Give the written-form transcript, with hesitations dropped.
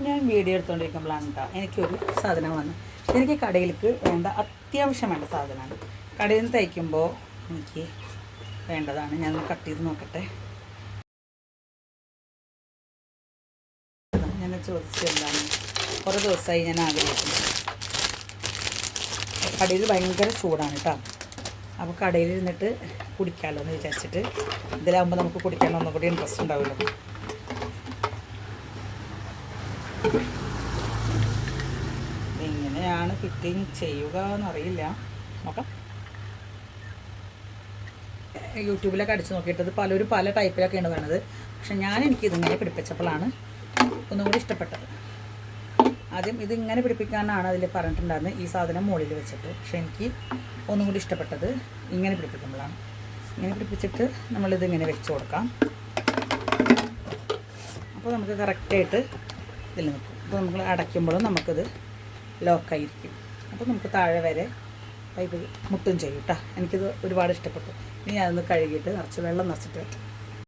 ഞാൻ വീഡിയോ എടുത്തുകൊണ്ടിരിക്കുമ്പോഴാണ് കേട്ടോ എനിക്കൊരു സാധനം വന്നു. എനിക്ക് കടയിലേക്ക് വേണ്ട അത്യാവശ്യം വേണ്ട സാധനമാണ്. കടയിൽ നിന്ന് തയ്ക്കുമ്പോൾ എനിക്ക് വേണ്ടതാണ്. ഞാൻ കട്ട് ചെയ്ത് നോക്കട്ടെ. ഞാൻ ചോദിച്ചെന്താണ്, കുറേ ദിവസമായി ഞാൻ ആഗ്രഹിക്കുന്നത്. കടയിൽ ഭയങ്കര ചൂടാണ് കേട്ടോ. അപ്പോൾ കടയിൽ ഇരുന്നിട്ട് കുടിക്കാമല്ലോ എന്ന് വിചാരിച്ചിട്ട്, ഇതിലാകുമ്പോൾ നമുക്ക് കുടിക്കാൻ ഒന്നും കൂടി ഇൻട്രസ്റ്റ് ഉണ്ടാവുമല്ലോ. എങ്ങനെയാണ് ഫിറ്റിങ് ചെയ്യുക എന്നറിയില്ല, നോക്കാം. യൂട്യൂബിലൊക്കെ അടിച്ച് നോക്കിയിട്ടത് പലരും പല ടൈപ്പിലൊക്കെയാണ് വേണത്. പക്ഷെ എനിക്കിതിങ്ങനെ പിടിപ്പിച്ചപ്പോഴാണ് ഒന്നും കൂടി ഇഷ്ടപ്പെട്ടത്. ആദ്യം ഇതിങ്ങനെ പിടിപ്പിക്കാനാണ് അതിൽ പറഞ്ഞിട്ടുണ്ടായിരുന്നത്, ഈ സാധനം മുകളിൽ വെച്ചിട്ട്. പക്ഷെ എനിക്ക് ഒന്നും കൂടി ഇഷ്ടപ്പെട്ടത് ഇങ്ങനെ പിടിപ്പിക്കുമ്പോഴാണ്. ഇങ്ങനെ പിടിപ്പിച്ചിട്ട് നമ്മളിതിങ്ങനെ വെച്ച് കൊടുക്കാം. അപ്പോൾ നമുക്ക് കറക്റ്റായിട്ട് ഇതിൽ നിൽക്കും. അപ്പോൾ നമ്മൾ അടയ്ക്കുമ്പോഴും നമുക്കിത് ലോക്കായിരിക്കും. അപ്പോൾ നമുക്ക് താഴെ വരെ പൈപ്പ് മുട്ടും ചെയ്യും കേട്ടോ. എനിക്കിത് ഒരുപാട് ഇഷ്ടപ്പെട്ടു. ഇനി അതൊന്ന് കഴുകിയിട്ട് വെള്ളം നിറച്ചിട്ട് വെക്കാം.